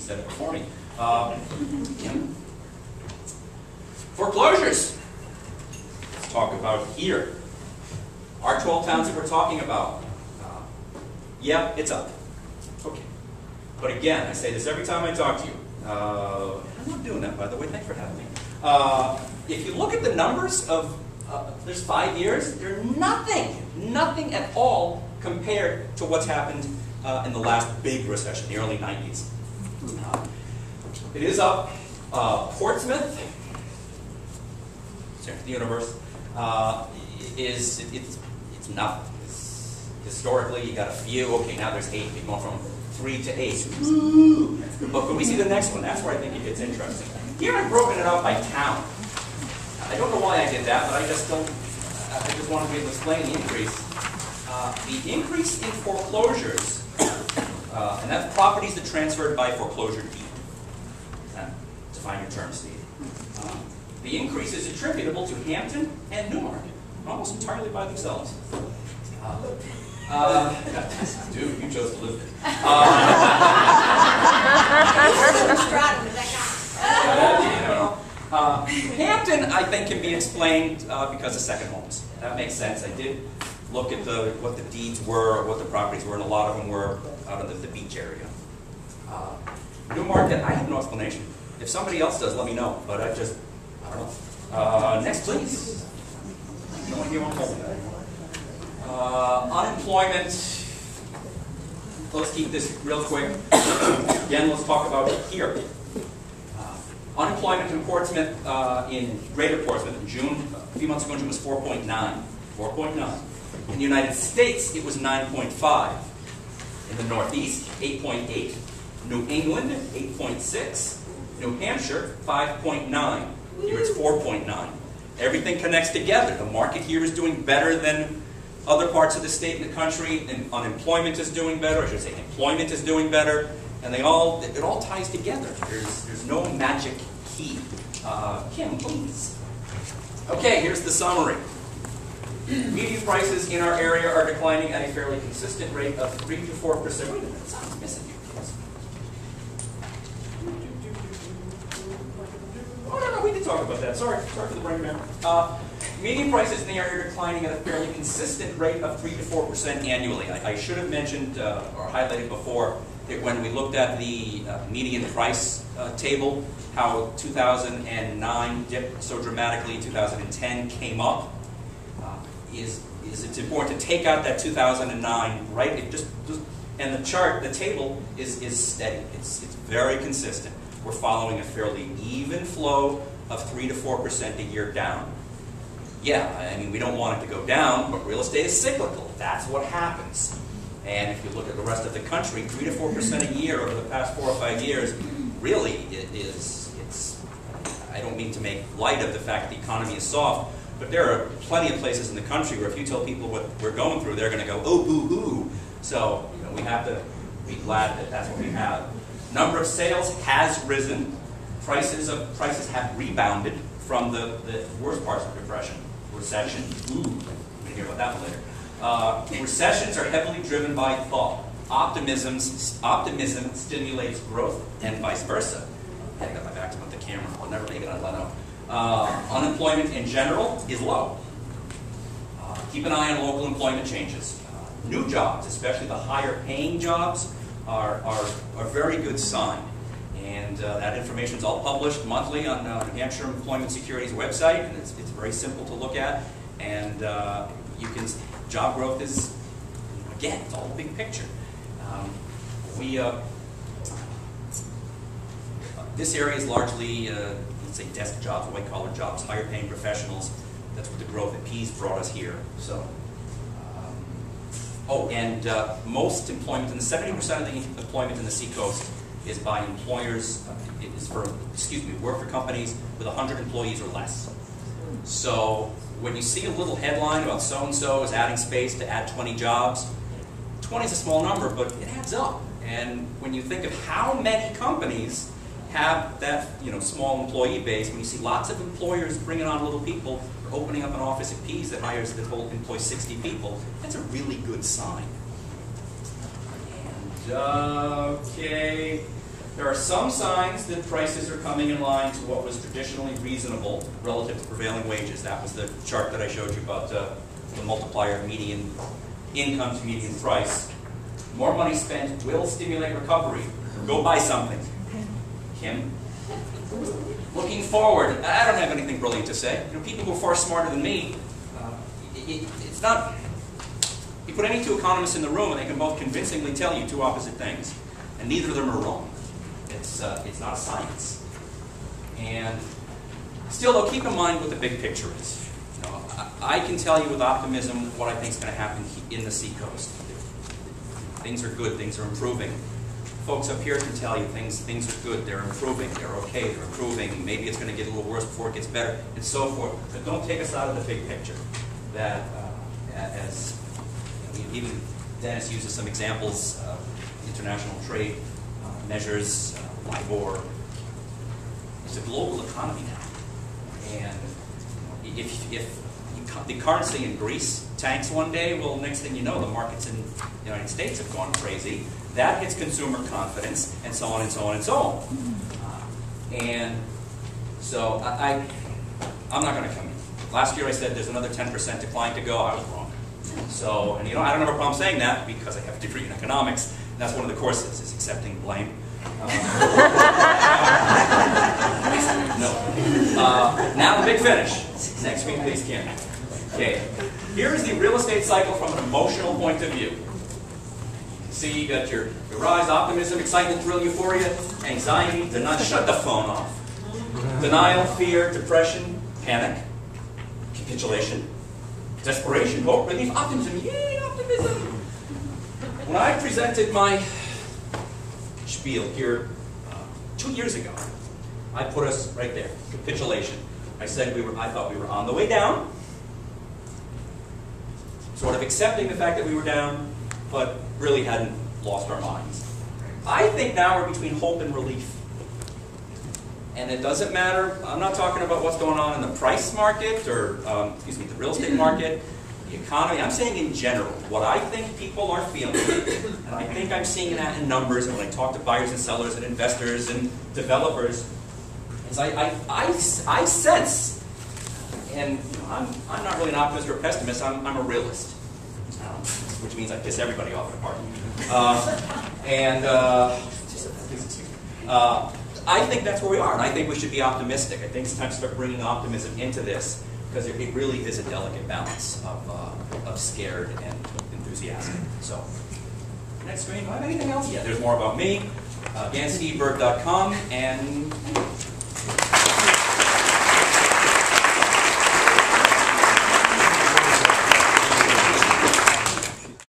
said it before me. Foreclosures. Let's talk about here. Our 12 towns that we're talking about. Yeah, it's up. Okay. But again, I say this every time I talk to you. I'm not doing that, by the way. Thanks for having me. If you look at the numbers of there's 5 years, they're nothing at all compared to what's happened in the last big recession, the early 90s. It is up. Portsmouth, center of the universe, it's nothing. Historically, you got a few. Okay, now there's 8. You're going from 3 to 8. Woo! But when we see the next one, that's where I think it gets interesting. Here I've broken it up by town. I don't know why I did that, but I just wanted to be able to explain the increase. The increase in foreclosures, and that's properties that transferred by foreclosure deed. Define your term, Steve. The increase is attributable to Hampton and Newmarket, almost entirely by themselves. Dude, you chose to live there. Hampton, I think, can be explained because of second homes. That makes sense. I did look at what the deeds were, what the properties were, and a lot of them were out of the beach area. Newmarket, I have no explanation. If somebody else does, let me know. But I don't know. Next, please. No one here on hold. Unemployment. Let's keep this real quick. Again, let's talk about it here. Unemployment in Portsmouth, in Greater Portsmouth, in June, a few months ago in June, was 4.9. 4.9. In the United States, it was 9.5. In the Northeast, 8.8. New England, 8.6. New Hampshire, 5.9. Here it's 4.9. Everything connects together. The market here is doing better than other parts of the state and the country, and unemployment is doing better. I should say employment is doing better, and it all ties together. There's no magic key. Kim, please. Okay, here's the summary. Median prices in our area are declining at a fairly consistent rate of 3 to 4%. Wait a minute, something's missing here. Oh, no, we did talk about that. Sorry for the brain memory. Median prices in the area are declining at a fairly consistent rate of 3 to 4% annually. I should have mentioned or highlighted before that when we looked at the median price table, how 2009 dipped so dramatically, 2010 came up. It's important to take out that 2009, right? And the chart, the table is steady. It's very consistent. We're following a fairly even flow of 3 to 4% a year down. Yeah, I mean, we don't want it to go down, but real estate is cyclical. That's what happens. And if you look at the rest of the country, 3 to 4% a year over the past 4 or 5 years, really, I don't mean to make light of the fact that the economy is soft, but there are plenty of places in the country where if you tell people what we're going through, they're going to go, oh, boo, hoo. So, we have to be glad that that's what we have. Number of sales has risen. Prices have rebounded from the worst parts of the depression. Recession. Ooh, we're going to hear about that one later. Recessions are heavily driven by thought. Optimism stimulates growth, and vice versa. I got my back to the camera. I'll never make it on Leno. Unemployment in general is low. Keep an eye on local employment changes. New jobs, especially the higher paying jobs, are a very good sign. And that information is all published monthly on New Hampshire Employment Security's website, and it's very simple to look at. And job growth is, again, it's all the big picture. This area is largely, let's say, desk jobs, white-collar jobs, higher-paying professionals. That's what the growth at Pease brought us here. So, most employment, and 70% of the employment in the Seacoast is by employers, work for companies with 100 employees or less. So when you see a little headline about so-and-so is adding space to add 20 jobs, 20 is a small number, but it adds up. And when you think of how many companies have that small employee base, when you see lots of employers bringing on little people, or opening up an office at Pease that employs 60 people, that's a really good sign. And, okay, There are some signs that prices are coming in line to what was traditionally reasonable relative to prevailing wages. That was the chart that I showed you about the multiplier of median income to median price. More money spent will stimulate recovery. Go buy something. Kim? Looking forward, I don't have anything brilliant to say. You know, people who are far smarter than me, it's not... You put any two economists in the room and they can both convincingly tell you two opposite things. And neither of them are wrong. It's not a science. And still, though, keep in mind what the big picture is. You know, I can tell you with optimism what I think is going to happen in the Seacoast. Things are good, things are improving. Folks up here can tell you things are good, they're improving, they're okay, they're improving. Maybe it's going to get a little worse before it gets better, and so forth. But don't take us out of the big picture. That, as you know, even Dennis uses some examples of international trade measures, LIBOR. It's a global economy now. And if the currency in Greece tanks one day, well, next thing you know, the markets in the United States have gone crazy. That hits consumer confidence, and so on and so on and so on. And so I'm not going to come in. Last year I said there's another 10% decline to go. I was wrong. So, and you know, I don't have a problem saying that because I have a degree in economics. And that's one of the courses, is accepting blame. Now the big finish. Next screen, please, Kim. Okay. Here is the real estate cycle from an emotional point of view. See, you got your rise, optimism, excitement, thrill, euphoria, anxiety, denial, shut the phone off. Denial, fear, depression, panic, capitulation, desperation, hope, relief, optimism, yay, optimism. When I presented my spiel here 2 years ago, I put us right there, capitulation. I said I thought we were on the way down, sort of accepting the fact that we were down, but really hadn't lost our minds. I think now we're between hope and relief. And it doesn't matter, I'm not talking about what's going on in the price market or, the real estate market, the economy. I'm saying in general, what I think people are feeling, and I think I'm seeing that in numbers, and when I talk to buyers and sellers and investors and developers, is I sense, and you know, I'm not really an optimist or a pessimist, I'm a realist. Which means I piss everybody off at a party. I think that's where we are, and I think we should be optimistic. I think it's time to start bringing optimism into this, because it really is a delicate balance of scared and enthusiastic. So, next screen, do I have anything else? Yeah, there's more about me. GanskyBerg.com, and